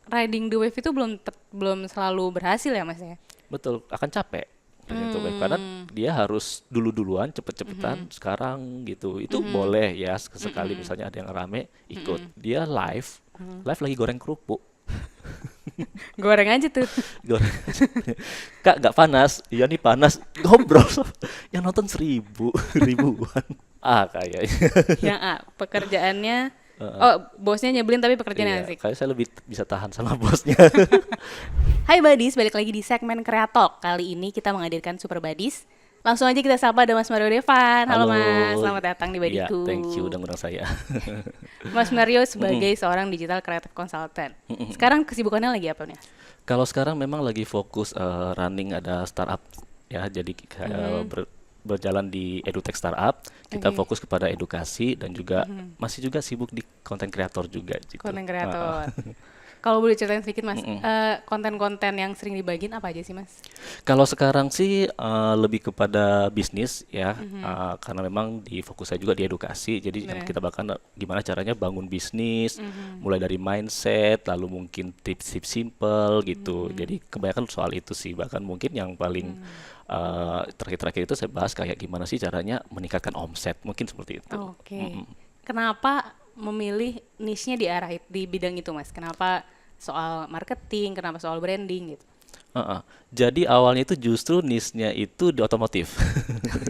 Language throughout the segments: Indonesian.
riding the wave itu belum selalu berhasil ya Mas ya? Betul, akan capek gitu karena dia harus duluan cepet-cepetan sekarang gitu. Itu boleh ya sekali misalnya ada yang rame ikut. Dia live lagi goreng kerupuk. Goreng aja tuh. Goreng. Kak nggak panas? Iya nih panas. Ngobrol yang nonton ribuan. Kayaknya. Yang pekerjaannya, oh bosnya nyebelin tapi pekerjaannya Iya, asik. kayak saya lebih bisa tahan sama bosnya. Hai Buddies, balik lagi di segmen Kreatalk. Kali ini kita menghadirkan Super Buddies. Langsung aja kita sapa ada Mas Mario Devan. Halo Halo. Mas, selamat datang di Iya, Badiku. thank you udah ngundang saya. Mas Mario sebagai seorang digital creative consultant. Sekarang kesibukannya lagi apa nih? Kalau sekarang memang lagi fokus running ada startup ya, jadi berjalan di edutech startup. Kita Oke. fokus kepada edukasi dan juga masih juga sibuk di konten kreator juga gitu. Konten kreator. Kalau boleh ceritain sedikit Mas, konten-konten yang sering dibagiin apa aja sih Mas? Kalau sekarang sih lebih kepada bisnis ya, karena memang di fokus saya juga di edukasi. Jadi yang Bener. kita bahkan gimana caranya bangun bisnis, mulai dari mindset, lalu mungkin tips-tips simple gitu. Jadi kebanyakan soal itu sih. Bahkan mungkin yang paling terakhir-terakhir itu saya bahas kayak gimana sih caranya meningkatkan omset, mungkin seperti itu. Oke. Kenapa memilih niche-nya di bidang itu Mas? Kenapa soal marketing, kenapa soal branding gitu? Heeh. Jadi awalnya itu justru niche-nya itu di otomotif.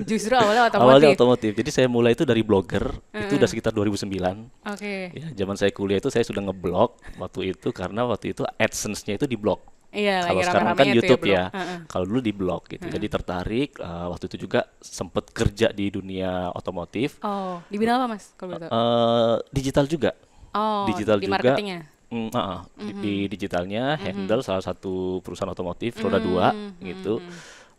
Justru awalnya Awalnya otomotif. otomotif. Jadi saya mulai itu dari blogger, itu udah sekitar 2009. Oke. Ya, zaman saya kuliah itu saya sudah ngeblog waktu itu karena waktu itu AdSense-nya itu di blog. Iya, lagi Kalau sekarang kan rame-ramenya tuh ya YouTube blog. ya. Kalau dulu di blog gitu. Jadi tertarik waktu itu juga sempet kerja di dunia otomotif. Oh, di bidang apa Mas? Kalau boleh tahu? Digital juga. Oh, Digital di juga. marketingnya. Di digitalnya handle salah satu perusahaan otomotif roda 2 gitu.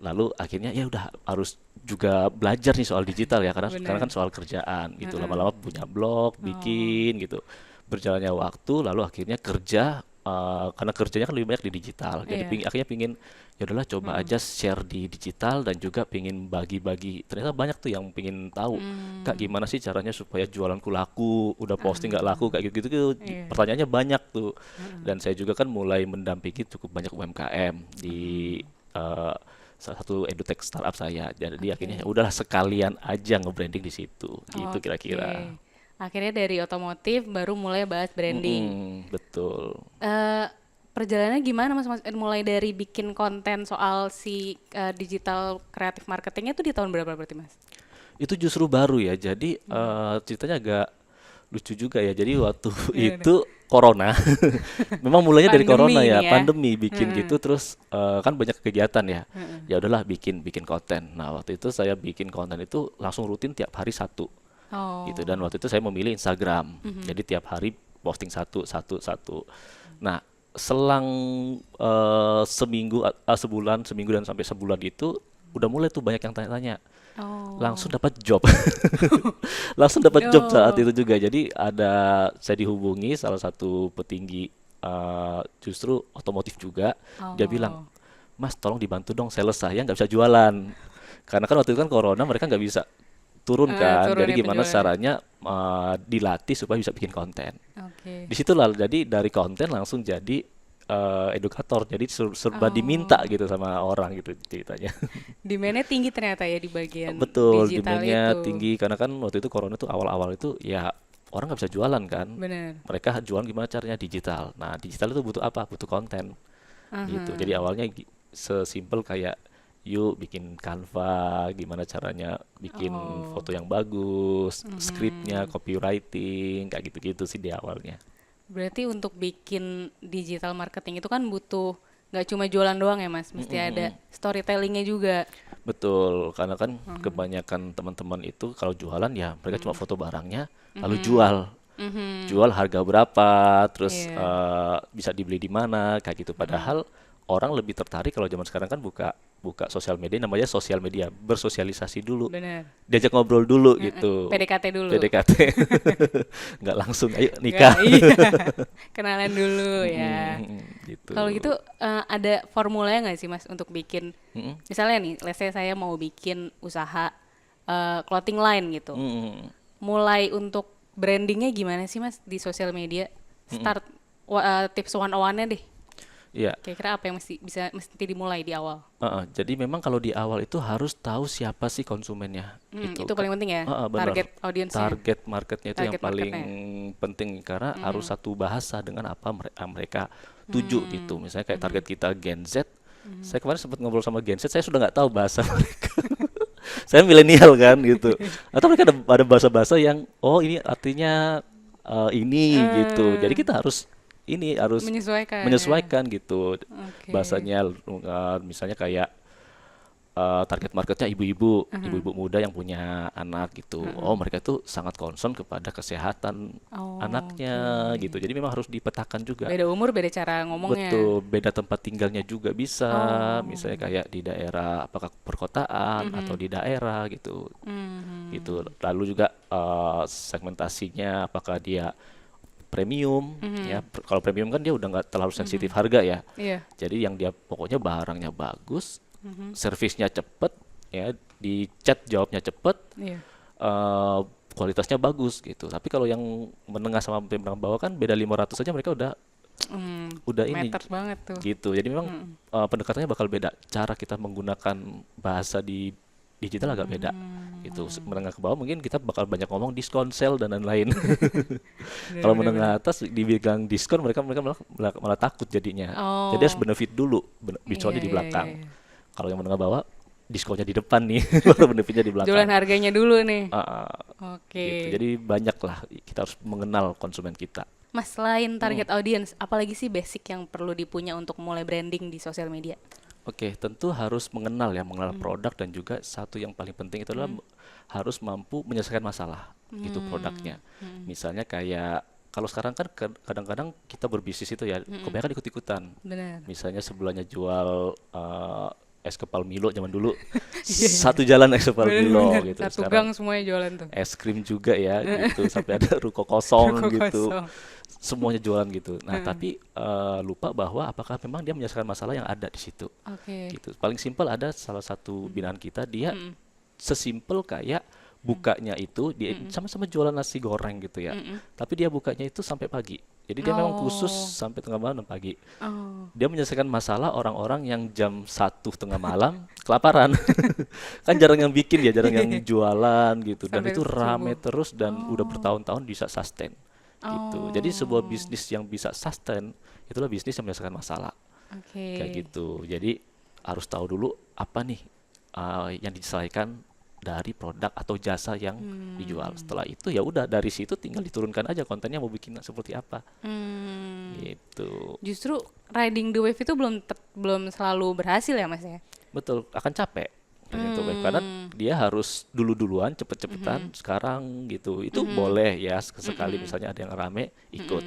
Lalu akhirnya ya udah harus juga belajar nih soal digital ya karena sekarang kan Bener. soal kerjaan gitu. Lama-lama punya blog, Oh, bikin gitu. Berjalannya waktu lalu akhirnya kerja karena kerjanya kan lebih banyak di digital. Jadi iya. akhirnya pingin ya udahlah coba aja share di digital dan juga pingin bagi-bagi. Ternyata banyak tuh yang pingin tahu, Kak gimana sih caranya supaya jualanku laku, udah posting nggak laku kayak gitu-gitu. Iya. Pertanyaannya banyak tuh. Dan saya juga kan mulai mendampingi cukup banyak UMKM di eh, salah satu edutech startup saya. Jadi akhirnya ya Oke. udahlah sekalian aja nge-branding di situ, gitu Oke. kira-kira. Akhirnya dari otomotif baru mulai bahas branding. Betul. eh Perjalanannya gimana Mas? Mulai dari bikin konten soal si digital creative marketingnya tuh di tahun berapa berarti Mas? Itu justru baru ya. Jadi ceritanya agak lucu juga ya. Jadi waktu Gimana? itu corona, memang mulainya dari Pandemi corona ini ya, ya. pandemi bikin gitu terus kan banyak kegiatan ya. Ya udahlah bikin bikin konten. Nah, waktu itu saya bikin konten itu langsung rutin tiap hari satu gitu dan Oh. waktu itu saya memilih Instagram. Jadi tiap hari posting satu satu satu. Nah, selang sebulan, seminggu dan sampai sebulan itu udah mulai tuh banyak yang tanya-tanya. Langsung Oh. dapat job. Langsung dapat job saat Oh. itu juga. Jadi saya dihubungi salah satu petinggi justru otomotif juga. Dia bilang, Oh. Mas tolong dibantu dong sales saya nggak bisa jualan. Karena kan waktu itu kan corona mereka nggak bisa turun kan. Jadi Turunin gimana penjualannya. caranya dilatih supaya bisa bikin konten. Oke. Di situ lah jadi dari konten langsung jadi edukator. Jadi serba diminta Oh. gitu sama orang gitu ceritanya. Demand-nya tinggi ternyata ya di bagian Betul, digital demand-nya itu. tinggi karena kan waktu itu corona tuh awal-awal itu ya orang nggak bisa jualan kan. Bener. Mereka jualan gimana caranya digital. Nah, digital itu butuh apa? Butuh konten gitu. Jadi awalnya sesimpel kayak yuk bikin Canva, gimana caranya bikin Oh. foto yang bagus, skripnya, copywriting, kayak gitu-gitu sih di awalnya. Berarti untuk bikin digital marketing itu kan butuh nggak cuma jualan doang ya Mas, mesti ada storytellingnya juga. Betul, karena kan kebanyakan teman-teman itu kalau jualan ya mereka cuma foto barangnya lalu jual. Jual harga berapa, terus Iya, bisa dibeli di mana, kayak gitu. Padahal orang lebih tertarik kalau zaman sekarang kan buka buka sosial media, namanya sosial media, bersosialisasi dulu, bener. diajak ngobrol dulu gitu, PDKT dulu. PDKT, nggak langsung ayo Nggak, nikah, iya. Kenalan dulu ya. gitu. Kalau gitu ada formulanya nggak sih Mas untuk bikin, Mm-mm. misalnya nih, let's say saya mau bikin usaha clothing line gitu. Mm-mm. Mulai untuk brandingnya gimana sih Mas di sosial media? Start tips one-on-one-nya deh. Iya. Kira-kira apa yang mesti dimulai di awal? Jadi memang kalau di awal itu harus tahu siapa sih konsumennya. Itu paling penting ya, Benar. target audiensnya. Target marketnya itu yang Target paling marketnya. penting karena harus satu bahasa dengan apa mereka tuju gitu. Misalnya kayak target kita Gen Z. Saya kemarin sempat ngobrol sama Gen Z, saya sudah nggak tahu bahasa mereka. Saya milenial kan gitu. Atau mereka ada bahasa-bahasa yang ini artinya ini gitu. Jadi kita harus Menyesuaikan ya. menyesuaikan gitu Oke. bahasanya. Misalnya kayak target marketnya ibu-ibu muda yang punya anak gitu. Mereka itu sangat concern kepada kesehatan Oh, anaknya oke. gitu. Jadi memang harus dipetakan juga. Beda umur, beda cara ngomongnya. Betul, beda tempat tinggalnya juga bisa. Oh. Misalnya kayak di daerah apakah perkotaan atau di daerah gitu. Gitu. Lalu juga segmentasinya apakah dia premium ya. Kalau premium kan dia udah nggak terlalu sensitif harga ya. Iya. Jadi yang dia pokoknya barangnya bagus, servisnya cepet ya, di chat jawabnya cepet, Iya. eh, kualitasnya bagus gitu. Tapi kalau yang menengah sama menengah bawah kan beda 500 aja mereka udah ini Matters banget tuh. gitu. Jadi memang pendekatannya bakal beda. Cara kita menggunakan bahasa di digital agak beda gitu. Menengah ke bawah mungkin kita bakal banyak ngomong diskon, sale dan lain-lain. Kalau menengah atas dibilang diskon mereka malah takut jadinya. Jadi harus Oh. benefit dulu, diskonnya Iya, di iya, belakang. iya, iya. Kalau yang menengah bawah diskonnya di depan nih, baru benefitnya di belakang. Jualan harganya dulu nih. Gitu. Oke. Jadi banyak lah kita harus mengenal konsumen kita. Mas, selain target audience, apalagi sih basic yang perlu dipunya untuk mulai branding di sosial media? Oke, tentu harus mengenal produk dan juga satu yang paling penting itu adalah harus mampu menyelesaikan masalah itu produknya. Misalnya kayak kalau sekarang kan kadang-kadang kita berbisnis itu ya kebanyakan ikut-ikutan. Benar. Misalnya sebelahnya jual es kepal Milo zaman dulu satu jalan es kepal Milo Benar-benar. gitu. Satu Sekarang gang semuanya jualan tuh. es krim juga ya gitu sampai ada ruko kosong Ruko gitu. kosong. Semuanya jualan gitu. Nah, tapi lupa bahwa apakah memang dia menyelesaikan masalah yang ada di situ. Oke. Gitu. Paling simpel ada salah satu binaan kita dia sesimpel kayak bukanya itu dia sama-sama jualan nasi goreng gitu ya. Tapi dia bukanya itu sampai pagi. Jadi dia memang khusus sampai tengah malam dan pagi. Oh. Dia menyelesaikan masalah orang-orang yang jam 1 tengah malam kelaparan. Kan jarang yang bikin ya, jarang yang jualan gitu. Dan Sampai itu rame subuh. terus dan udah bertahun-tahun bisa sustain gitu. Jadi sebuah bisnis yang bisa sustain itulah bisnis yang menyelesaikan masalah. Oke. Kayak gitu. Jadi harus tahu dulu apa nih yang diselesaikan dari produk atau jasa yang dijual. Setelah itu ya udah dari situ tinggal diturunkan aja kontennya mau bikin seperti apa. Gitu. Justru riding the wave itu belum selalu berhasil ya, Mas ya? Betul, akan capek. Gitu, karena dia harus dulu-duluan cepet-cepetan sekarang gitu. Itu boleh ya sekali misalnya ada yang rame ikut.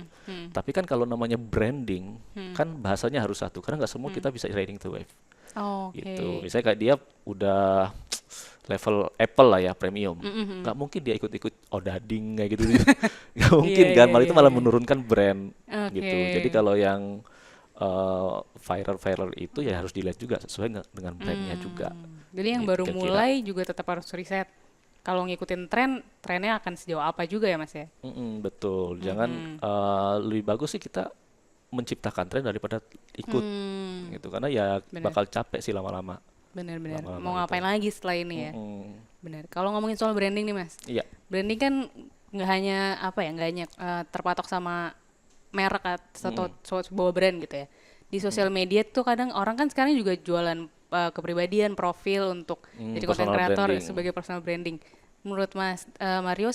Tapi kan kalau namanya branding kan bahasanya harus satu karena nggak semua kita bisa riding the wave. Oke. Gitu. Misalnya kayak dia udah level Apple lah ya premium, nggak mungkin dia ikut-ikut odading kayak gitu, nggak mungkin Iya, kan, iya, malah itu iya, malah iya. menurunkan brand gitu. Oke. Jadi kalau yang viral itu ya harus dilihat juga sesuai nggak dengan brandnya juga. Jadi yang Gitu baru kira-kira. mulai juga tetap harus riset. Kalau ngikutin trennya akan sejauh apa juga ya, Mas ya? Betul, jangan lebih bagus sih kita menciptakan tren daripada ikut gitu, karena ya Benar. bakal capek sih lama-lama. Benar-benar. Lama-lama Mau ngapain lagi setelah ini ya? Benar. Kalau ngomongin soal branding nih, Mas. Iya. Branding kan nggak hanya nggak hanya terpatok sama merek atau sebuah brand gitu ya. Di sosial media tuh kadang orang kan sekarang juga jualan kepribadian, profil untuk jadi content personal creator branding. sebagai personal branding. Menurut Mas Mario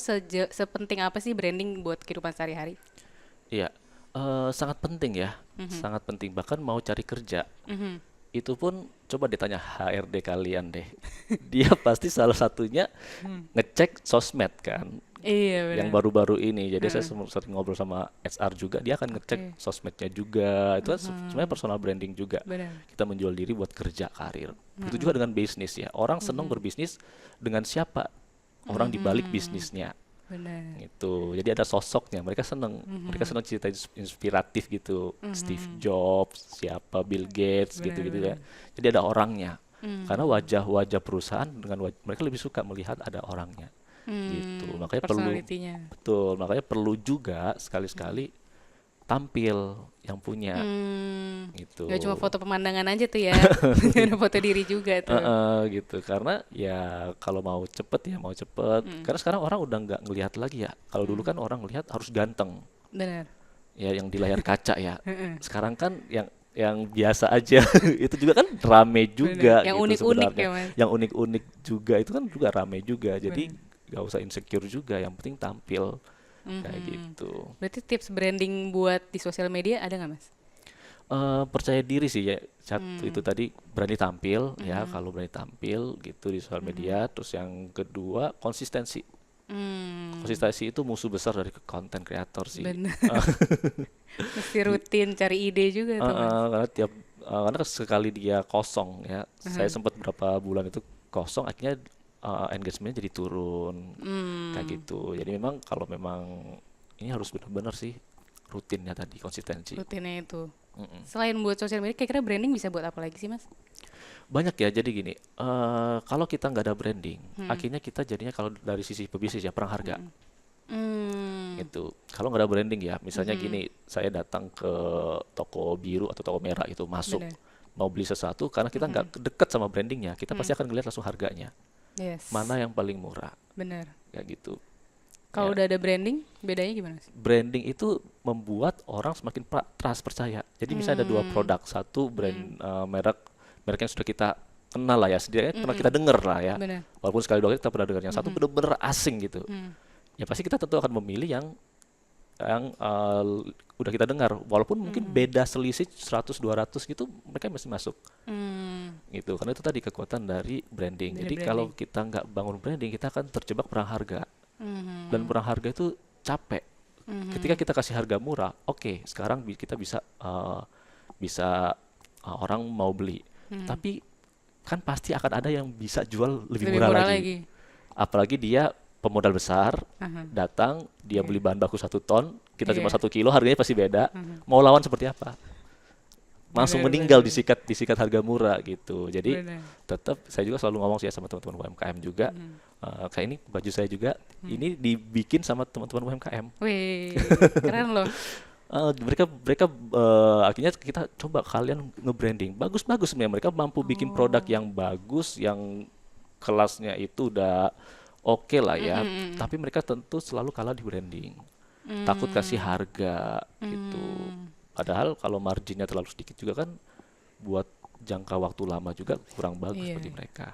sepenting apa sih branding buat kehidupan sehari-hari? Iya, sangat penting ya, sangat penting. Bahkan mau cari kerja, itu pun coba ditanya HRD kalian deh. Dia pasti salah satunya ngecek sosmed kan, Iya yang benar. baru-baru ini. Jadi saya sering ngobrol sama HR juga, dia akan ngecek Oke. sosmednya juga. Itu kan sebenarnya personal branding juga. Benar. Kita menjual diri buat kerja karir. Begitu juga dengan bisnis ya. Orang senang berbisnis dengan siapa? Orang di balik bisnisnya. Benar. Gitu. Jadi ada sosoknya. Mereka senang cerita inspiratif gitu. Steve Jobs, siapa Bill Gates gitu-gitu ya. Jadi ada orangnya. Karena wajah-wajah perusahaan dengan mereka lebih suka melihat ada orangnya. Gitu. Makanya perlu Personality-nya. betul, makanya perlu juga sekali-sekali tampil yang punya gitu. Nggak cuma foto pemandangan aja tuh ya, ada foto diri juga tuh. Gitu karena ya kalau mau cepet ya mau cepet, karena sekarang orang udah nggak ngelihat lagi ya. Kalau dulu kan orang ngelihat harus ganteng Benar. ya, yang di layar kaca ya. Sekarang kan yang biasa aja itu juga kan rame juga Benar. Yang gitu unik-unik sebenarnya. ya Mas. Yang unik-unik juga itu kan juga rame juga. Jadi nggak usah insecure juga, yang penting tampil kayak gitu. Berarti tips branding buat di sosial media ada nggak Mas? Percaya diri sih ya, satu itu tadi, berani tampil ya, kalau berani tampil gitu di sosial media. Terus yang kedua konsistensi. Konsistensi itu musuh besar dari konten kreator sih. Benar. Mesti rutin cari ide juga tuh Mas. Karena sekali dia kosong ya, saya sempat berapa bulan itu kosong, akhirnya engagementnya jadi turun kayak gitu. Jadi memang kalau memang ini harus benar-benar sih rutinnya tadi, konsistensi. Rutinnya itu. Selain buat sosial media, kira-kira branding bisa buat apa lagi sih Mas? Banyak ya, jadi gini, kalau kita nggak ada branding, akhirnya kita jadinya kalau dari sisi pebisnis ya perang harga. Gitu. Kalau nggak ada branding ya, misalnya gini, saya datang ke toko biru atau toko merah itu, masuk Benar. mau beli sesuatu, karena kita nggak deket sama brandingnya, kita pasti akan ngeliat langsung harganya, Yes. mana yang paling murah, Benar. kayak gitu. Kalau Ya, udah ada branding, bedanya gimana sih? branding itu membuat orang semakin trust, percaya. Jadi misalnya ada dua produk, satu brand merek yang sudah kita kenal lah ya, setidaknya pernah kita dengar lah ya, Benar. walaupun sekali dua kali kita pernah dengar. Yang satu bener-bener asing gitu, ya pasti kita tentu akan memilih yang udah kita dengar, walaupun mungkin beda selisih 100-200 gitu, mereka masih masuk gitu, karena itu tadi kekuatan dari branding. Dari Jadi branding. kalau kita nggak bangun branding, kita akan terjebak perang harga, dan perang harga itu capek. Ketika kita kasih harga murah, oke, sekarang kita bisa orang mau beli, tapi kan pasti akan ada yang bisa jual lebih Lebih murah murah lagi. lagi. Apalagi dia pemodal besar, datang, dia beli bahan baku 1 ton, kita cuma 1 kilo, harganya pasti beda. Mau lawan seperti apa? Langsung Benar, meninggal, benar. disikat harga murah gitu. Jadi Benar. tetap saya juga selalu ngomong sih ya sama teman-teman UMKM juga, kayak ini baju saya juga, ini dibikin sama teman-teman UMKM. Wih, keren loh. Mereka akhirnya kita coba kalian nge-branding bagus-bagus sebenarnya, mereka mampu bikin produk yang bagus, yang kelasnya itu udah oke lah ya, tapi mereka tentu selalu kalah di branding, takut kasih harga gitu. Padahal kalau marginnya terlalu sedikit juga kan buat jangka waktu lama juga kurang bagus Iya. bagi mereka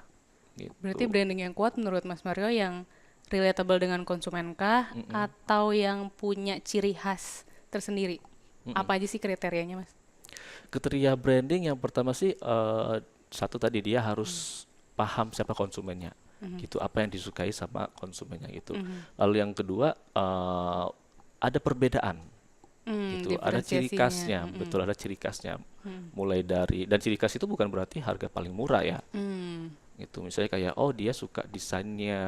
gitu. Berarti branding yang kuat menurut Mas Mario yang relatable dengan konsumen kah atau yang punya ciri khas tersendiri? Apa aja sih kriterianya Mas? Kriteria branding yang pertama sih, satu tadi dia harus paham siapa konsumennya, gitu, apa yang disukai sama konsumennya gitu. Lalu yang kedua, ada perbedaan, gitu, ada ciri khasnya, betul, ada ciri khasnya. Mulai dari, dan ciri khas itu bukan berarti harga paling murah ya, gitu. Misalnya kayak dia suka desainnya,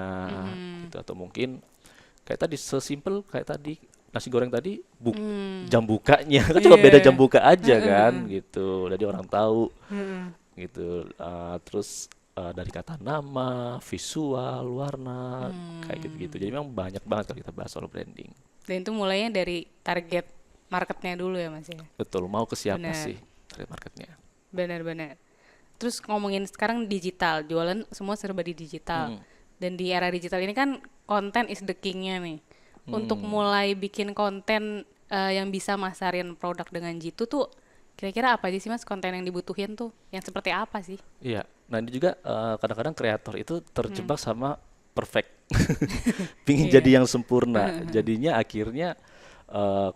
gitu, atau mungkin kayak tadi sesimpel kayak tadi nasi goreng tadi, jam bukanya kan cuma beda jam buka aja kan gitu, jadi orang tahu gitu. Terus dari kata nama, visual, warna, kayak gitu-gitu. Jadi memang banyak banget kalau kita bahas soal branding. Dan itu mulainya dari target marketnya dulu ya Mas ya? Betul, mau ke siapa Benar. sih target marketnya. Benar-benar. Terus ngomongin sekarang digital, jualan semua serba di digital. Dan di era digital ini kan konten is the king-nya nih. Untuk mulai bikin konten yang bisa masarin produk dengan jitu tuh, kira-kira apa aja sih Mas konten yang dibutuhin tuh? Yang seperti apa sih? Iya, nah ini juga kadang-kadang kreator itu terjebak sama perfect, pingin jadi yang sempurna. Jadinya akhirnya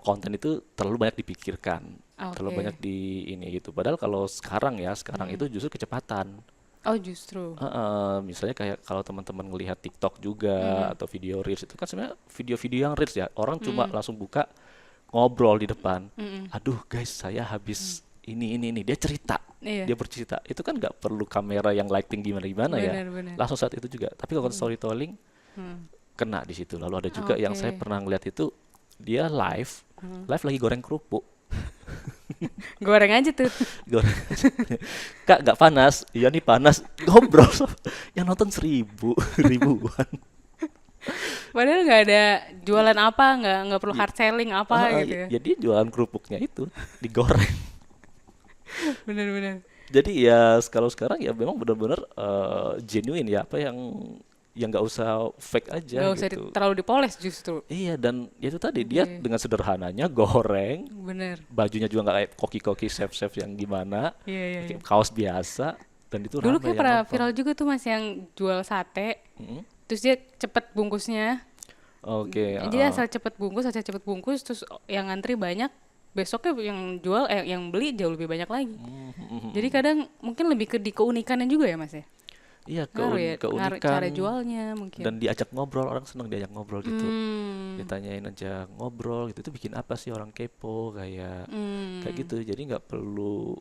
konten itu terlalu banyak dipikirkan, terlalu banyak di ini gitu. Padahal kalau sekarang itu justru kecepatan. Oh justru. Misalnya kayak kalau teman-teman ngelihat TikTok juga atau video Reels, itu kan sebenarnya video-video yang Reels ya, orang cuma langsung buka ngobrol di depan. Aduh guys, saya habis ini dia cerita, Iya. dia bercerita. Itu kan nggak perlu kamera yang lighting gimana-gimana ya, Benar-benar. langsung saat itu juga. Tapi kalau storytelling kena di situ. Lalu ada juga yang saya pernah ngeliat itu, dia live lagi goreng kerupuk. Goreng aja tuh. Goreng. Kak, nggak panas? Iya nih panas. Ngobrol. Yang nonton ribuan. Padahal nggak ada jualan apa, nggak perlu I- hard selling apa gitu ya. ya dia jualan kerupuknya itu digoreng. Bener-bener. Jadi ya kalau sekarang ya memang benar-benar genuine ya, apa yang nggak usah fake aja Nggak usah gitu. terlalu dipoles justru. Iya, dan ya itu tadi dia Iya, dengan sederhananya goreng, bener. bajunya juga nggak kayak koki-koki chef-chef yang gimana, Iya, iya, pakai iya. kaos biasa, dan itu Dulu ramai kayak yang pernah nonton. viral juga tuh mas yang jual sate, Mm-mm. terus dia cepet bungkusnya. Oke, Jadi asal cepet bungkus, terus yang ngantri banyak, besoknya yang jual, yang beli jauh lebih banyak lagi. Jadi kadang mungkin lebih ke di keunikannya juga ya mas ya? Iya, Ngaruh ya, ngaruh keunikan cara jualnya mungkin. dan diajak ngobrol, orang senang diajak ngobrol gitu. Hmm, Ditanyain aja ngobrol gitu, itu bikin apa sih, orang kepo kayak kayak hmm, gitu. Jadi nggak perlu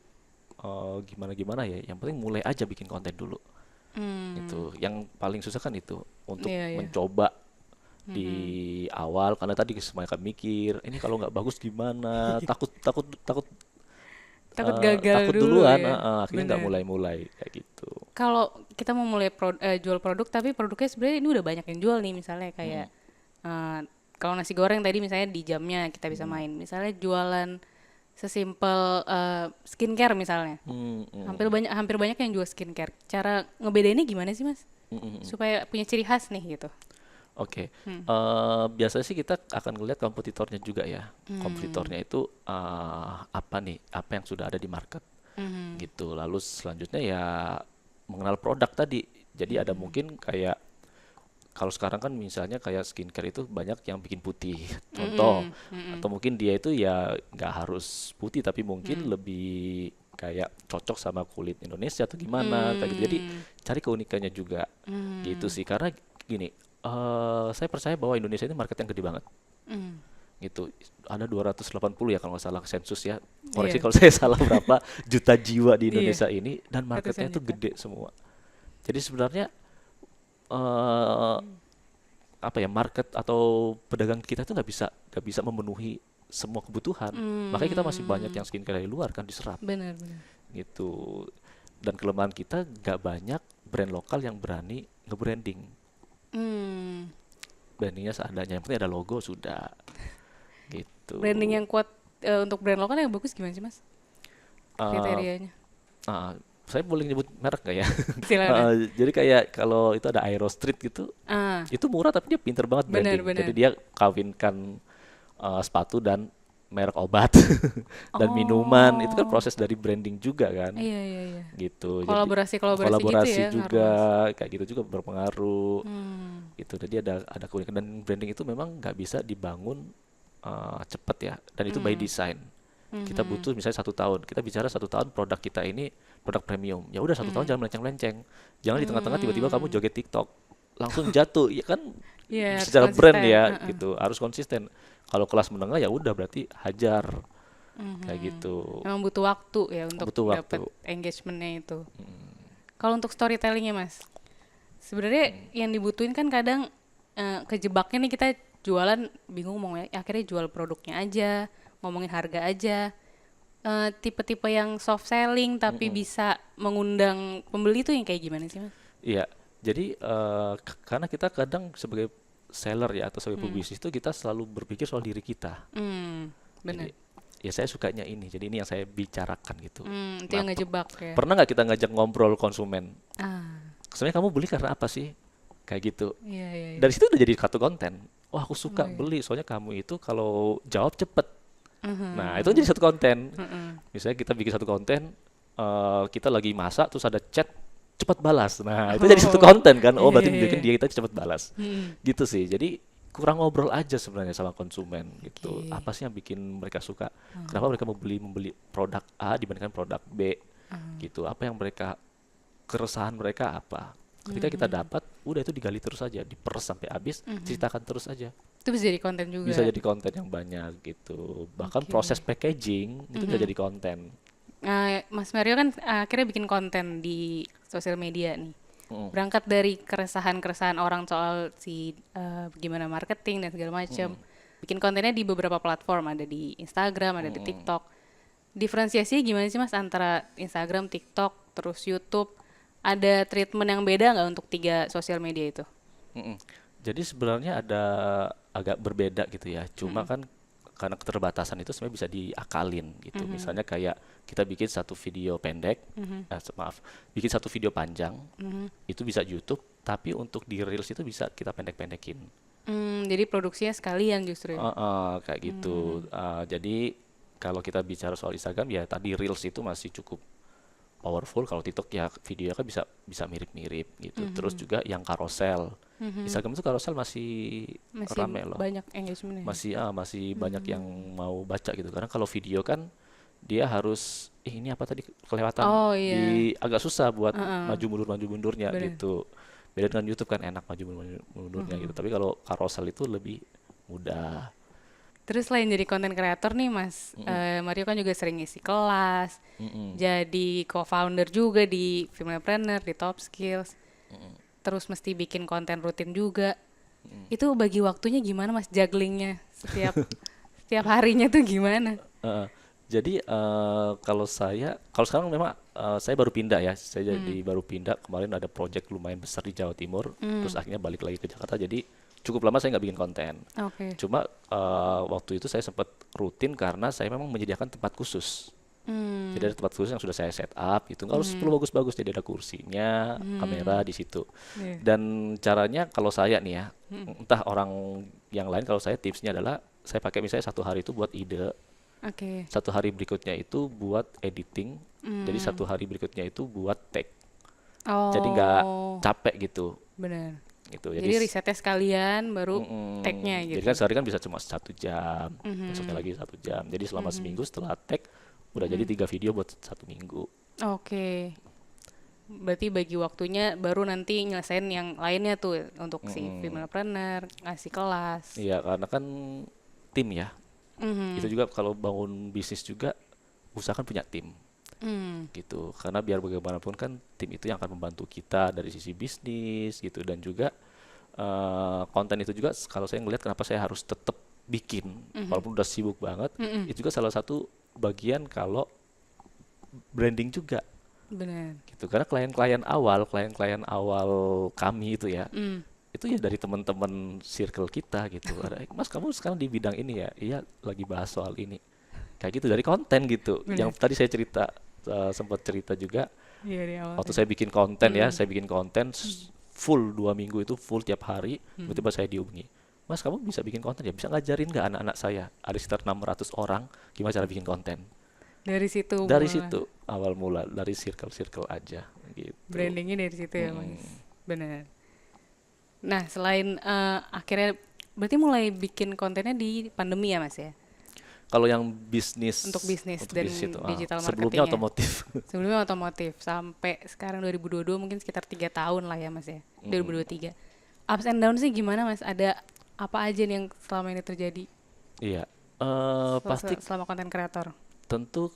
gimana-gimana ya, yang penting mulai aja bikin konten dulu. hmm, Itu yang paling susah kan, itu untuk iya, iya. mencoba di awal, karena tadi semuanya kan mikir ini kalau nggak bagus gimana, takut takut takut Takut gagal takut dulu duluan, ya, akhirnya nggak bener. mulai-mulai kayak gitu. Kalau kita mau mulai jual produk, tapi produknya sebenarnya ini udah banyak yang jual nih, misalnya kayak Mm, eh, kalau nasi goreng tadi misalnya di jamnya kita bisa mm, main, misalnya jualan sesimpel skincare misalnya, mm, mm, hampir banyak yang jual skincare. Cara ngebedainnya gimana sih mas? mm, mm, mm. Supaya punya ciri khas nih gitu. Oke. Hmm. Biasanya sih kita akan ngelihat kompetitornya juga ya. Hmm. Kompetitornya itu apa nih, apa yang sudah ada di market Hmm. gitu. Lalu selanjutnya ya mengenal produk tadi. Jadi ada mungkin kayak kalau sekarang kan misalnya kayak skincare itu banyak yang bikin putih, contoh. Hmm. Hmm. Atau mungkin dia itu ya nggak harus putih, tapi mungkin Hmm. lebih kayak cocok sama kulit Indonesia atau gimana kayak gitu. Jadi Hmm. cari keunikannya juga gitu Hmm. sih. Karena gini, saya percaya bahwa Indonesia ini market yang gede banget Hmm. gitu. Ada 280 ya kalau nggak salah sensus ya. Koreksi Iya, kalau saya salah, berapa juta jiwa di iya, Indonesia ini, dan marketnya ratusan itu juta. gede semua. Jadi sebenarnya eh apa ya, market atau pedagang kita itu nggak bisa memenuhi semua kebutuhan. Makanya kita masih banyak Hmm. yang skincare dari luar kan diserap Benar-benar. gitu. Dan kelemahan kita nggak banyak brand lokal yang berani nge-branding. Hmm. Brandingnya seadanya, yang penting ada logo sudah gitu. Branding yang kuat untuk brand lokal yang bagus gimana sih mas? Eh, Kriterianya. ah, saya boleh nyebut merek nggak ya? Silakan. Jadi kayak kalau itu ada Aero Street gitu, Ah, itu murah tapi dia pinter banget branding. Jadi benar-benar. dia kawinkan sepatu dan merek obat dan minuman, itu kan Oh, proses dari branding juga kan, iya iya iya. gitu. Jadi Kolaborasi-kolaborasi gitu kolaborasi ya ngaruh juga mas. kayak gitu juga berpengaruh Hmm. gitu. Jadi ada keunikan, dan branding itu memang nggak bisa dibangun cepet ya, dan itu by Hmm. design. Kita Mhm. butuh misalnya 1 tahun, kita bicara 1 tahun produk kita ini produk premium, ya udah 1 tahun Hmm. jangan melenceng-lenceng, jangan di tengah-tengah tiba-tiba kamu Hmm. joget TikTok langsung jatuh ya kan. Iya harus Secara brand konsisten. ya Heeh. gitu harus konsisten. Kalau kelas menengah ya udah berarti hajar kayak Mhm. gitu, Emang butuh waktu ya untuk butuh waktu. dapat engagementnya itu. Kalau untuk storytellingnya mas, sebenarnya yang dibutuhin kan kadang kejebaknya nih kita jualan bingung mau ya, akhirnya jual produknya aja, ngomongin harga aja. Tipe-tipe yang soft selling tapi Mm-mm. bisa mengundang pembeli tuh yang kayak gimana sih mas? Iya, jadi karena kita kadang sebagai seller ya atau sebagai Hmm. pebisnis itu kita selalu berpikir soal diri kita. Hmm. Jadi Bener. ya saya sukanya ini, jadi ini yang saya bicarakan gitu. Itu Nah, yang ngejebak ya. pernah nggak kita ngajak ngobrol konsumen? Ah, Sebenarnya kamu beli karena apa sih? Kayak gitu. iya iya iya. Dari situ udah jadi satu konten. Oh, aku Oh suka iya. beli soalnya kamu itu kalau jawab cepet. Nah, itu Mhm. jadi satu konten. Mhm. Misalnya kita bikin satu konten, kita lagi masak terus ada chat, cepat balas. Nah, itu jadi satu Oh, konten kan. Oh, iya berarti iya nunjukin iya. dia kita cepat balas. Hmm. Gitu sih. Jadi kurang ngobrol aja sebenarnya sama konsumen gitu. Oke. Apa sih yang bikin mereka suka? Kenapa mereka membeli produk A dibandingkan produk B? Gitu. Apa yang mereka, keresahan mereka apa? Ketika kita dapat, udah itu digali terus aja, diperes sampai habis, ceritakan terus aja. Itu bisa jadi konten Bisa juga. jadi konten yang banyak gitu. Bahkan Oke. proses packaging itu bisa jadi konten. Mas Mario kan akhirnya bikin konten di sosial media nih. Mm, Berangkat dari keresahan-keresahan orang soal si gimana marketing dan segala macam. Bikin kontennya di beberapa platform, ada di Instagram, ada di TikTok. Diferensiasinya gimana sih Mas antara Instagram, TikTok, terus YouTube? Ada treatment yang beda nggak untuk tiga sosial media itu? mm, mm. Jadi sebenarnya ada agak berbeda gitu ya. Cuma kan karena keterbatasan itu sebenarnya bisa diakalin gitu. Misalnya kayak kita bikin satu video pendek, maaf, bikin satu video panjang, itu bisa di YouTube, tapi untuk di Reels itu bisa kita pendek-pendekin. Jadi produksinya sekalian justru ya. Kayak gitu. Jadi kalau kita bicara soal Instagram ya tadi Reels itu masih cukup powerful. Kalau TikTok ya video kan bisa bisa mirip-mirip gitu. Terus juga yang karosel. Instagram itu karosel masih Masih rame loh. banyak engagement ya. Masih banyak yang mau baca gitu. Karena kalau video kan dia harus ini apa tadi kelewatan Oh iya, di agak susah buat maju mundurnya bener. gitu. Beda dengan YouTube kan enak maju mundurnya gitu. Tapi kalau carousel itu lebih mudah. Terus selain jadi konten kreator nih Mas, Mario kan juga sering ngisi kelas, jadi co-founder juga di Filmpreneur, di Top Skills, terus mesti bikin konten rutin juga. Itu bagi waktunya gimana Mas, jugglingnya setiap harinya tuh gimana? Eh, jadi kalau sekarang memang saya baru pindah ya, saya jadi baru pindah kemarin ada project lumayan besar di Jawa Timur, terus akhirnya balik lagi ke Jakarta, jadi cukup lama saya nggak bikin konten. Oke. Cuma waktu itu saya sempat rutin karena saya memang menyediakan tempat khusus. Jadi ada tempat khusus yang sudah saya set up, itu nggak harus perlu bagus-bagus, jadi ada kursinya, kamera di situ. Iya. Dan caranya kalau saya nih ya, entah orang yang lain, kalau saya tipsnya adalah saya pakai misalnya satu hari itu buat ide, Oke. satu hari berikutnya itu buat editing, jadi satu hari berikutnya itu buat tag. Jadi nggak Oh, capek gitu, benar. gitu. Jadi risetnya sekalian, baru tag-nya Jadi gitu. kan sehari kan bisa cuma 1 jam, besoknya lagi 1 jam. Jadi selama seminggu setelah tag udah jadi 3 video buat 1 minggu. Oke. Berarti bagi waktunya baru nanti nyelesain yang lainnya tuh untuk si Filmpreneur, ngasih kelas. Iya, karena kan tim ya. Mhm. Itu juga kalau bangun bisnis juga usahakan punya tim gitu. Karena biar bagaimanapun kan tim itu yang akan membantu kita dari sisi bisnis gitu, dan juga konten itu juga kalau saya ngelihat kenapa saya harus tetap bikin walaupun udah sibuk banget, itu juga salah satu bagian kalau branding juga Benar. gitu. Karena klien-klien awal kami itu ya, itu ya dari teman-teman circle kita gitu. Ada, Mas kamu sekarang di bidang ini ya? Iya, lagi bahas soal ini. Kayak gitu dari konten gitu. Benar. Yang tadi saya cerita, sempat cerita juga Iya di awal. waktu saya bikin konten ya, saya bikin konten full 2 minggu itu full tiap hari. Tiba-tiba saya dihubungi, Mas kamu bisa bikin konten ya? Bisa ngajarin nggak anak-anak saya? Ada sekitar 600 orang gimana cara bikin konten. Dari situ Dari mulai. situ awal mula, dari circle-circle aja gitu. Brandingnya dari situ ya Mas. Benar. Nah selain akhirnya berarti mulai bikin kontennya di pandemi ya Mas ya? Kalau yang bisnis, Untuk bisnis dan itu, digital sebelumnya marketingnya. otomotif. Sebelumnya otomotif sampai sekarang 2022 mungkin sekitar 3 tahun lah ya Mas ya. 2023. Ups and downs sih gimana Mas? Ada apa aja nih yang selama ini terjadi Iya, pasti selama konten kreator? tentu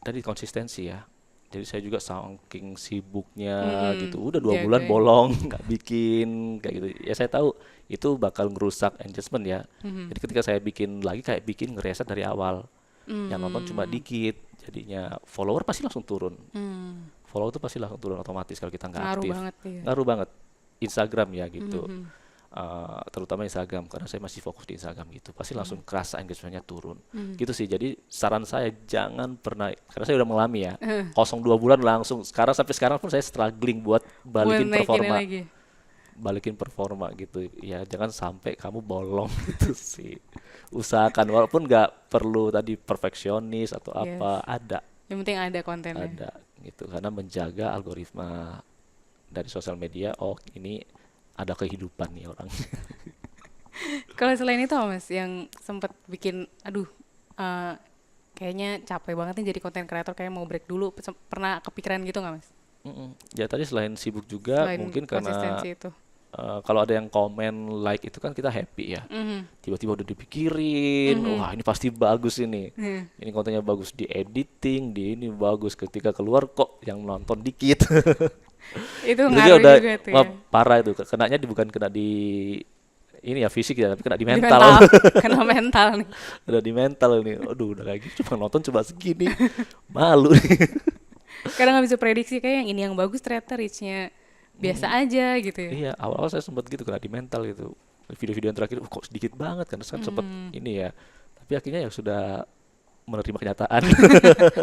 dari konsistensi ya. Jadi saya juga saking sibuknya gitu, udah 2 bulan Jaga. bolong nggak bikin kayak gitu. Ya saya tahu itu bakal ngerusak engagement ya. Jadi ketika saya bikin lagi kayak bikin ngereset dari awal, yang nonton cuma dikit, jadinya follower pasti langsung turun. Follower tuh pasti langsung turun otomatis kalau kita nggak Ngaruh aktif. banget ya. Ngaruh banget. Instagram ya gitu. Terutama Instagram karena saya masih fokus di Instagram gitu, pasti langsung kerasa engagementnya turun gitu sih. Jadi saran saya jangan pernah, karena saya udah mengalami ya, kosong 2 bulan langsung, sampai sekarang pun saya struggling buat balikin Buat naikinnya performa, lagi. gitu ya. Jangan sampai kamu bolong gitu sih. Usahakan walaupun nggak perlu tadi perfeksionis atau apa, ada Yang penting ada kontennya. ada gitu, karena menjaga algoritma dari sosial media. Oh ini ada kehidupan nih orang. Kalau selain itu apa Mas yang sempat bikin aduh kayaknya capek banget nih jadi konten kreator, kayak mau break dulu, pernah kepikiran gitu nggak Mas? Ya tadi selain sibuk juga Selain mungkin karena konsistensi itu. kalau ada yang komen like itu kan kita happy ya. Tiba-tiba udah dipikirin, wah ini pasti bagus ini. Ini kontennya bagus di editing, di ini bagus. Ketika keluar kok yang nonton dikit. Itu Itu ngaruh udah juga tuh wah, ya. parah itu. Kenanya bukan kena di ini ya fisik ya, tapi kena di Di mental. kena mental nih. Udah di mental ini. Aduh, udah kayak gitu cuma nonton cuma segini. Malu nih. Kadang nggak bisa prediksi, kayak yang ini yang bagus ternyata reach-nya biasa aja gitu ya. Iya, awal-awal saya sempat gitu kena di mental gitu. Video-video yang terakhir kok sedikit banget kan, terus kan sempet ini ya. Tapi akhirnya ya sudah menerima kenyataan.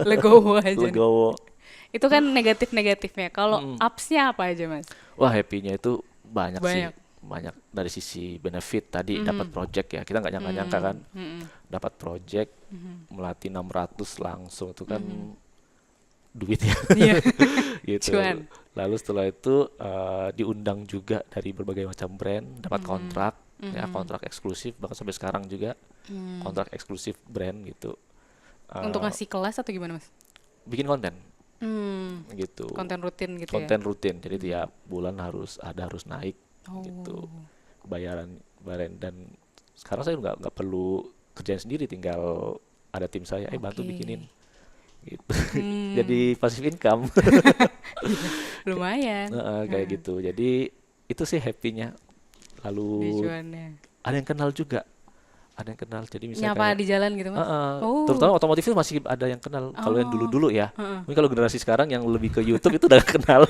Legowo aja nih. Legowo. Itu kan negatif-negatifnya. Kalau Mm. upsnya apa aja mas? Wah, happy-nya itu banyak sih. Banyak. Banyak dari sisi benefit tadi dapat project ya. Kita nggak nyangka-nyangka kan dapat project melatih 600 langsung itu kan duit ya. Iya. Gitu. Cuan. Lalu setelah itu diundang juga dari berbagai macam brand, dapat kontrak ya, kontrak eksklusif bahkan sampai sekarang juga kontrak eksklusif brand gitu. Untuk Eh, ngasih kelas atau gimana mas? bikin konten gitu. Konten rutin gitu ya? Konten rutin. Jadi tiap bulan harus naik gitu. Oh. Bayaran dan sekarang saya nggak perlu kerjain sendiri, tinggal ada tim saya bantu Oke. bikinin gitu. Jadi passive income. Lumayan. Kayak gitu. Jadi itu sih happy-nya. Di Lalu cuannya. ada yang kenal juga. Ada yang kenal. Jadi misalnya Nyapa kayak di jalan gitu mas? Oh. terutama otomotif itu masih ada yang kenal. Kalau yang Oh. dulu-dulu ya. Mungkin kalau generasi sekarang yang lebih ke YouTube itu udah gak kenal.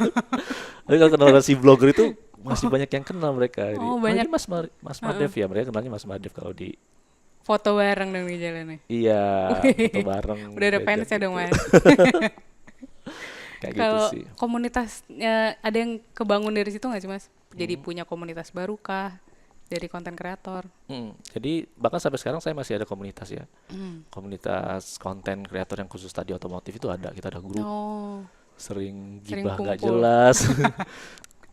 Tapi kalau generasi blogger itu masih banyak yang kenal mereka. Jadi, Oh, "Ah, banyak. ini Mas Madev ya." Mereka kenalnya Mas Madev kalau di Foto bareng dong di jalannya. iya, foto bareng. Udah ada legend fansnya dong gitu. mas. Kayak gitu Kalau sih. komunitasnya ada yang kebangun dari situ nggak sih mas? Jadi Hmm. punya komunitas baru kah dari konten kreator? Jadi bahkan sampai sekarang saya masih ada komunitas ya. Komunitas konten kreator yang khusus tadi otomotif itu ada. Kita ada grup, Oh, sering sering gibah nggak kumpul. jelas.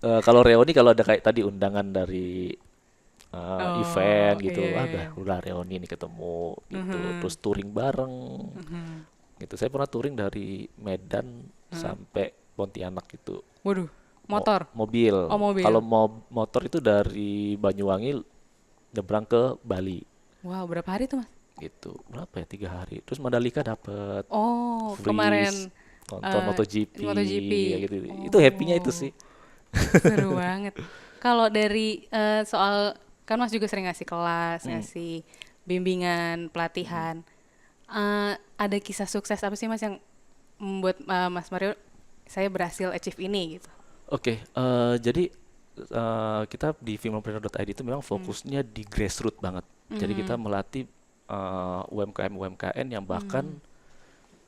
Kalau reuni kalau ada kayak tadi undangan dari Oh, event gitu, iya, udah iya. udah reuni nih ketemu gitu, terus touring bareng gitu. Saya pernah touring dari Medan sampai Pontianak gitu. Waduh, motor. Mobil. Oh, mobil. Kalau motor itu dari Banyuwangi nyebrang ke Bali Wow, berapa hari tuh mas? gitu. Berapa ya? 3 hari. Terus Mandalika dapet Oh, freeze, kemarin nonton eh, MotoGP, MotoGP. ya gitu. Itu happy-nya itu Oh, sih. seru banget. Kalau dari soal kan mas juga sering ngasih kelas, ngasih bimbingan, pelatihan. Ada kisah sukses apa sih mas yang membuat Mas Mario saya berhasil achieve ini gitu? Oke, jadi kita di filmpreneur.id itu memang fokusnya di grassroots banget. Jadi kita melatih UMKM-UMKM yang bahkan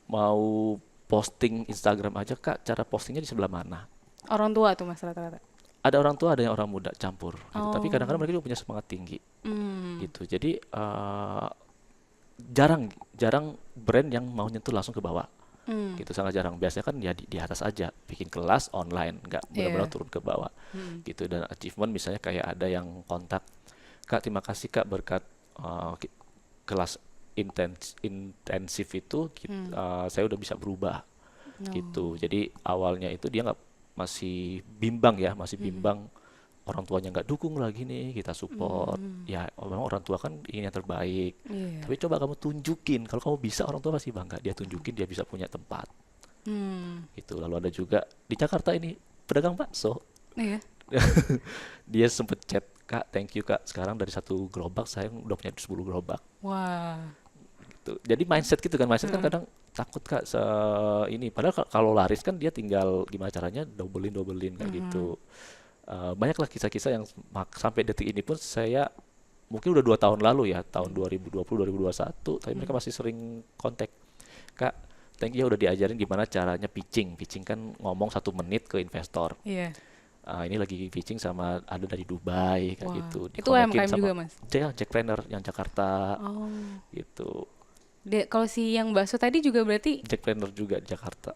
mau posting Instagram aja, Kak, cara postingnya di sebelah mana? Orang tua tuh mas rata-rata. Ada orang tua, ada yang orang muda campur gitu. Tapi kadang-kadang Oh, mereka juga punya semangat tinggi hmm, gitu. Jadi jarang brand yang mau nyentuh langsung ke bawah gitu, sangat jarang. Biasanya kan ya di atas aja, bikin kelas online, nggak benar-benar iya, turun ke bawah gitu. Dan achievement misalnya kayak ada yang kontak, Kak, terima kasih Kak berkat kelas intensif itu saya udah bisa berubah gitu. Jadi awalnya itu dia nggak masih bimbang ya, masih bimbang, orang tuanya nggak dukung lagi nih, kita support ya. Memang orang tua kan ingin yang terbaik, iya, tapi coba kamu tunjukin kalau kamu bisa, orang tua pasti bangga. Dia tunjukin dia bisa punya tempat gitu. Lalu ada juga di Jakarta ini pedagang bakso. iya, Dia sempet chat, Kak, thank you Kak, sekarang dari 1 gerobak saya udah punya 10 gerobak wah, gitu. Jadi mindset gitu kan, mindset kan kadang takut Kak ini, padahal kalau laris kan dia tinggal gimana caranya dobelin kayak gitu. Banyaklah kisah-kisah yang sampai detik ini pun saya mungkin udah 2 tahun lalu ya, tahun 2020 2021, tapi mereka masih sering kontak, Kak, thank you ya udah diajarin gimana caranya pitching kan ngomong 1 menit ke investor. iya, Ini lagi pitching sama ada dari Dubai kayak wah. gitu, Itu dikonekin UMKM sama juga mas? Jack Planner yang Jakarta Oh, gitu. kalau si yang bakso tadi juga berarti Jack Planner juga di Jakarta.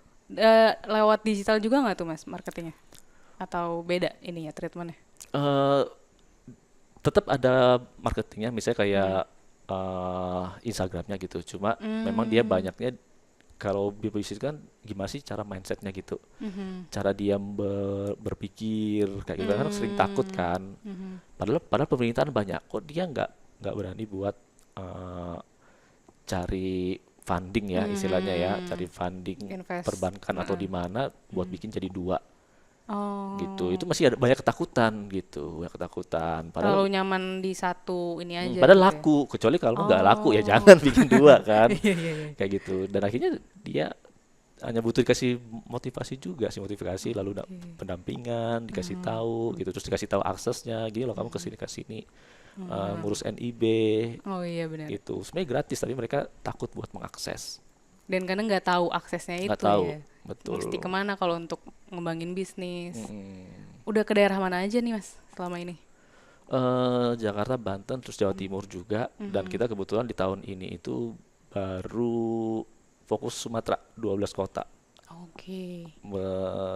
lewat digital juga nggak tuh mas marketingnya? Atau beda ininya treatmentnya? eh Tetap ada marketingnya, misalnya kayak Instagramnya gitu. Cuma memang dia banyaknya kalau bisnis kan gimana sih cara mindsetnya gitu, cara dia berpikir kayak gitu kan sering takut kan. Padahal pemerintahan banyak, kok dia nggak berani buat eh, cari funding ya istilahnya ya, cari funding Invest. perbankan atau di mana buat bikin jadi 2 Oh, gitu. Itu masih ada banyak ketakutan gitu, banyak ketakutan. Padahal terlalu nyaman di satu ini aja padahal gitu ya? laku, kecuali kalau nggak laku ya Oh, jangan bikin 2 kan, iya, iya, iya. kayak gitu. Dan akhirnya dia hanya butuh dikasih motivasi juga sih, motivasi lalu Oke. pendampingan, dikasih tahu gitu, terus dikasih tahu aksesnya, gini loh kamu kesini kesini, ngurus NIB Oh iya benar. gitu. Sebenarnya gratis tapi mereka takut buat mengakses, Dan kadang nggak tahu aksesnya nggak itu tahu ya. betul. Mesti kemana kalau untuk ngembangin bisnis? Mm-mm. Udah ke daerah mana aja nih Mas selama ini? Jakarta, Banten, terus Jawa Timur juga, dan kita kebetulan di tahun ini itu baru fokus Sumatera 12 kota. Oke.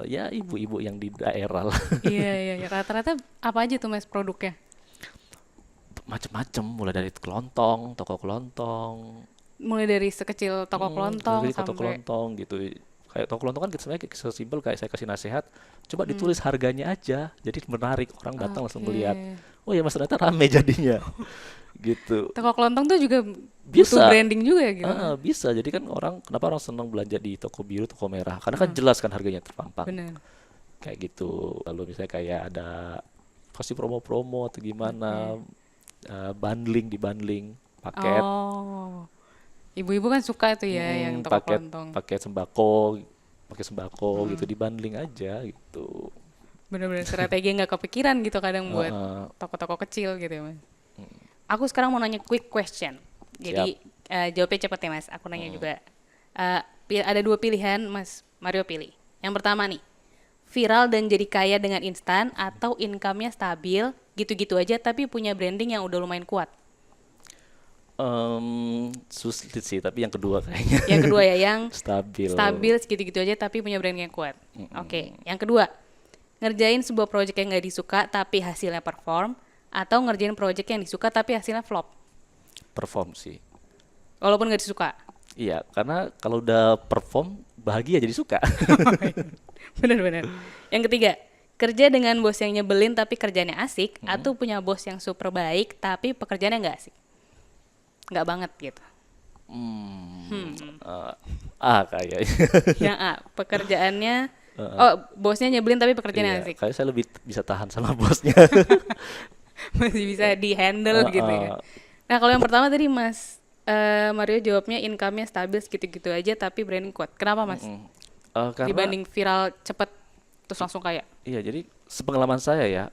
Ya ibu-ibu yang di daerah lah. Iya iya ya. Rata-rata apa aja tuh Mas produknya? Macem-macem, mulai dari kelontong, toko kelontong, Mulai dari sekecil toko kelontong dari toko sampai kelontong gitu. Kayak toko kelontong kan kita sebenarnya sesimpel kayak saya kasih nasihat, coba ditulis harganya aja, jadi menarik, orang datang langsung melihat. Oke. Oh ya mas, ternyata rame jadinya, gitu. Toko kelontong tuh juga butuh Bisa, branding juga ya gitu. bisa. Jadi kan kenapa orang senang belanja di toko biru, toko merah? Karena kan jelas kan harganya terpampang, Benar. kayak gitu. Lalu misalnya kayak ada kasih promo-promo atau gimana, bundling di bundling paket. Oh. Ibu-ibu kan suka tuh ya yang toko Paket kelontong. pakai sembako gitu dibanding aja gitu. Bener-bener strategi yang nggak kepikiran gitu kadang buat Heeh. toko-toko kecil gitu ya Mas. Aku sekarang mau nanya quick question. Siap. Jadi jawabnya cepet ya Mas. Aku nanya juga. Ada dua pilihan Mas Mario pilih. Yang pertama nih, viral dan jadi kaya dengan instan atau income-nya stabil gitu-gitu aja tapi punya branding yang udah lumayan kuat. Sulit sih, tapi yang kedua kayaknya Yang kedua ya yang stabil. stabil segitu-gitu aja tapi punya branding yang kuat. Oke, yang kedua, ngerjain sebuah project yang nggak disuka tapi hasilnya perform atau ngerjain project yang disuka tapi hasilnya flop Perform sih. walaupun nggak disuka. Iya, karena kalau udah perform bahagia jadi suka. Bener-bener. Yang ketiga, kerja dengan bos yang nyebelin tapi kerjanya asik atau punya bos yang super baik tapi pekerjaannya nggak asik. Nggak banget gitu. Kayaknya. Yang A, pekerjaannya bosnya nyebelin tapi pekerjaannya Iya, asik. kayak saya lebih bisa tahan sama bosnya. Masih bisa di-handle gitu ya. Nah, kalau yang pertama tadi Mas Mario jawabnya income-nya stabil segitu-gitu aja tapi branding kuat. Kenapa Mas? Karena Dibanding viral cepet terus langsung kaya. iya, jadi sepengalaman saya ya,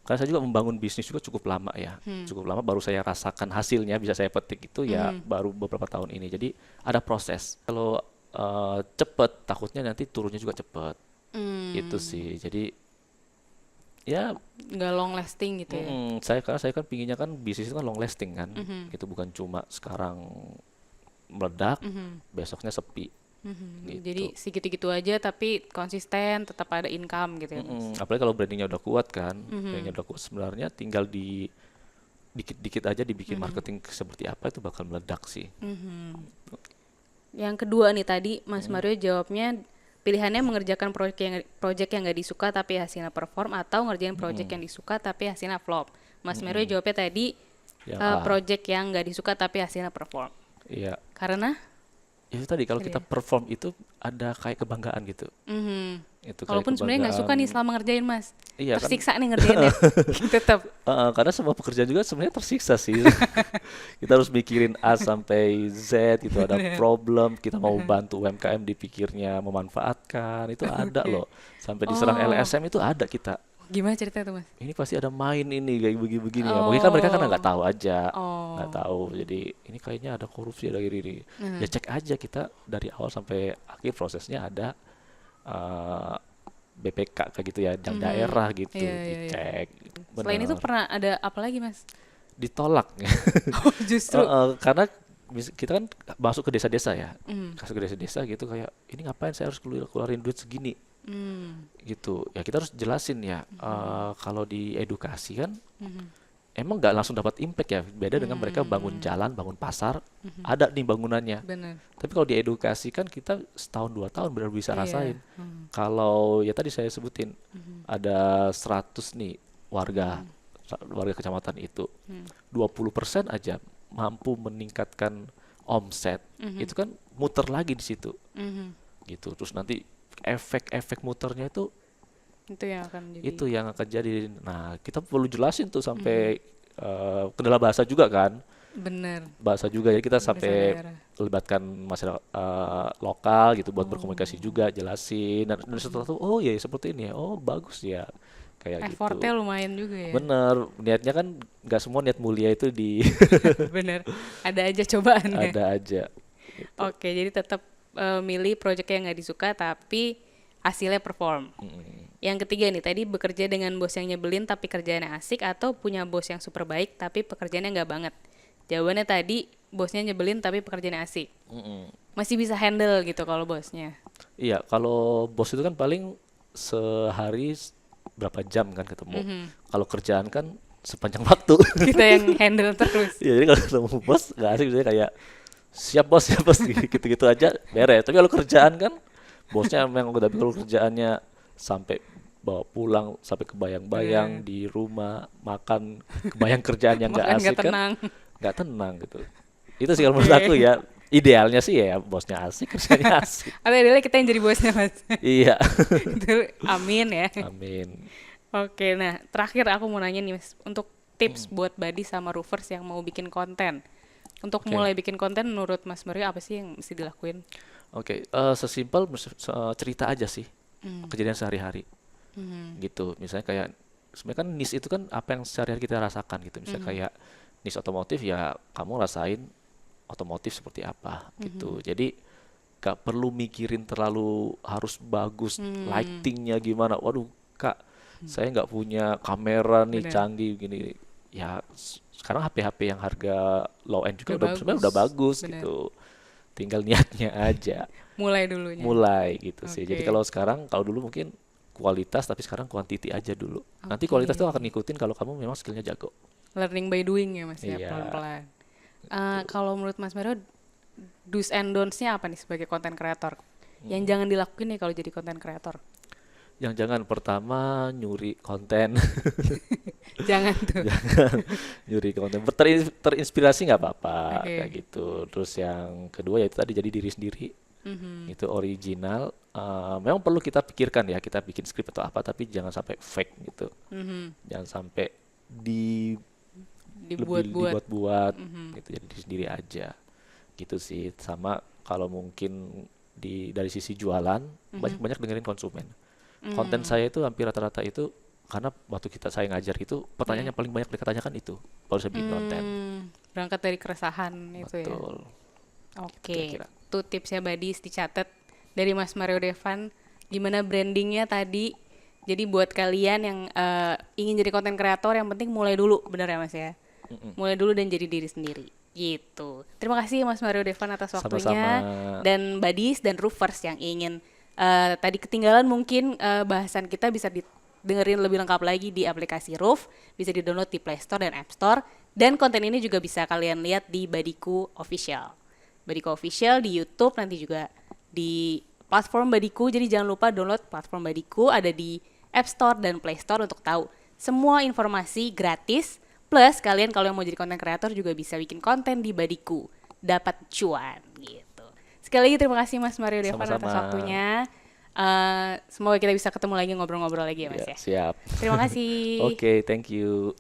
karena saya juga membangun bisnis juga cukup lama ya, cukup lama baru saya rasakan hasilnya, bisa saya petik itu ya baru beberapa tahun ini. Jadi ada proses. Kalau cepet, takutnya nanti turunnya juga cepet. Itu sih. Jadi ya, Nggak long lasting gitu ya. karena saya kan pinginnya kan bisnis itu kan long lasting kan, itu bukan cuma sekarang meledak, besoknya sepi. Gitu. Jadi segitu-gitu aja tapi konsisten tetap ada income gitu ya Mas. Apalagi kalau brandingnya udah kuat kan, brandingnya udah kuat, sebenarnya tinggal dikit-dikit aja dibikin marketing seperti apa itu bakal meledak sih. Yang kedua nih tadi Mas Mario jawabnya pilihannya mengerjakan project yang nggak disuka tapi hasilnya perform atau ngerjain project yang disuka tapi hasilnya flop. Mas Mario jawabnya tadi Yang A. project yang nggak disuka tapi hasilnya perform. Iya, Karena itu tadi kalau kita perform itu ada kayak kebanggaan gitu. Itu kayak walaupun sebenarnya nggak suka nih kebanggaan. selama ngerjain Mas. Iya kan. Tersiksa nih ngerjainnya. Tetap. Karena semua pekerjaan juga sebenarnya tersiksa sih. Kita harus mikirin A sampai Z, itu ada problem, kita mau bantu UMKM dipikirnya memanfaatkan, itu ada loh. Sampai diserang LSM itu ada kita. Gimana ceritanya tuh Mas? Ini pasti ada main ini kayak begini-begini ya. Mungkin kan mereka kan nggak tahu aja, Oh. nggak tahu. Jadi ini kayaknya ada korupsi ada ini. Ya cek aja kita dari awal sampai akhir prosesnya ada BPK kayak gitu ya, yang daerah gitu, Iya, iya, iya. dicek. Selain itu Benar. pernah ada apa lagi Mas? Ditolak. Oh, justru. Karena kita kan masuk ke desa-desa ya, masuk ke desa-desa gitu kayak ini ngapain saya harus keluarin duit segini gitu ya, kita harus jelasin ya. Kalau di edukasi kan emang nggak langsung dapat impact ya, beda dengan mereka bangun jalan, bangun pasar, ada nih bangunannya. Bener. Tapi kalau di edukasi kan kita setahun 2 tahun benar bisa Iya. rasain. Kalau ya tadi saya sebutin ada 100 nih warga kecamatan itu, 20% aja mampu meningkatkan omset, itu kan muter lagi di situ, gitu. Terus nanti efek-efek muternya itu Itu yang akan jadi. itu yang akan jadi. Nah, kita perlu jelasin tuh sampai kendala bahasa juga kan. Bener. bahasa juga ya, kita Bahasa sampai daerah. melibatkan masyarakat lokal gitu buat berkomunikasi juga, jelasin dan setelah itu oh ya seperti ini ya, oh bagus ya, kayak Effortnya gitu. lumayan juga ya. Bener, niatnya kan nggak semua niat mulia itu di Bener. Ada aja cobaannya. ada aja gitu. Oke, jadi tetap milih project yang nggak disuka tapi hasilnya perform. Yang ketiga nih, tadi bekerja dengan bos yang nyebelin tapi kerjaannya asik atau punya bos yang super baik tapi pekerjaannya nggak banget. Jawabannya tadi bosnya nyebelin tapi pekerjaannya asik. Mm-mm. Masih bisa handle gitu kalau bosnya. Iya, kalau bos itu kan paling sehari berapa jam kan ketemu. Kalau kerjaan kan sepanjang waktu. Kita yang handle terus. Iya, jadi kalau ketemu bos nggak asik, biasanya kayak siap bos gitu-gitu aja beres. Tapi kalau kerjaan kan bosnya memang udah, kalau kerjaannya sampai bawa pulang sampai kebayang-bayang Bener. di rumah makan, kebayang kerjaan yang nggak Makan asik nggak kan tenang. nggak tenang gitu. Itu sih kalau Oke. menurut aku ya, idealnya sih ya bosnya asik kerjanya asik. Atau idealnya kita yang jadi bosnya mas. Iya. Itu amin ya. Amin. Oke, nah terakhir aku mau nanya nih mas, untuk tips buat buddy sama roofers yang mau bikin konten. Untuk Oke. mulai bikin konten menurut Mas Mario apa sih yang mesti dilakuin? Oke, sesimpel cerita aja sih, kejadian sehari-hari gitu. Misalnya kayak sebenarnya kan niche itu kan apa yang sehari-hari kita rasakan gitu. Misalnya kayak niche otomotif ya kamu rasain otomotif seperti apa gitu. Jadi gak perlu mikirin terlalu harus bagus lightingnya gimana. Waduh kak, saya nggak punya kamera nih Bener. canggih gini. Ya sekarang HP-HP yang harga low end juga Udah udah sebenarnya bagus. udah bagus Bener. gitu. Tinggal niatnya aja. Mulai dulunya. Mulai gitu sih. Jadi Oke. kalau sekarang, kalau dulu mungkin kualitas, tapi sekarang quantity aja dulu. Nanti Oke. kualitas itu akan ngikutin kalau kamu memang skillnya jago. Learning by doing ya mas ya, Iya. pelan-pelan. Kalau menurut Mas Mario, do's and don'ts-nya apa nih sebagai konten kreator? Yang jangan dilakuin nih kalau jadi konten kreator. Yang jangan pertama nyuri konten, Jangan tuh. nyuri konten. Terinspirasi nggak apa-apa Oke. kayak gitu. Terus yang kedua ya itu tadi, jadi diri sendiri. Mhm. Itu original. Memang perlu kita pikirkan ya, kita bikin skrip atau apa, tapi jangan sampai fake gitu. Mhm. Jangan sampai lebih Dibuat-buat. dibuat-buat gitu, jadi diri sendiri aja gitu sih. Sama kalau mungkin dari sisi jualan, banyak dengerin konsumen. Konten saya itu hampir rata-rata itu karena waktu saya ngajar itu pertanyaan yang paling banyak mereka tanyakan itu kalau saya bikin konten. Berangkat dari keresahan itu ya. Betul. Oke, Kira-kira. itu tipsnya Badis dicatat dari Mas Mario Devan. Gimana brandingnya tadi? Jadi buat kalian yang ingin jadi konten kreator, yang penting mulai dulu, benar ya Mas ya? Mulai dulu dan jadi diri sendiri. Gitu. Terima kasih Mas Mario Devan atas waktunya. Sama-sama. Dan Badis dan Roofers yang ingin tadi ketinggalan mungkin bahasan kita bisa dengerin lebih lengkap lagi di aplikasi Roof, bisa di-download di Play Store dan App Store. Dan konten ini juga bisa kalian lihat di Badiku Official. Badiku Official di YouTube, nanti juga di platform Badiku. Jadi jangan lupa download platform Badiku, ada di App Store dan Play Store untuk tahu semua informasi gratis. Plus kalian kalau yang mau jadi konten kreator juga bisa bikin konten di Badiku, dapat cuan gitu. Sekali lagi terima kasih Mas Mario Devan atas Sama-sama. waktunya. Semoga kita bisa ketemu lagi, ngobrol-ngobrol lagi ya Mas Ya, ya. siap. Terima kasih. Oke, thank you.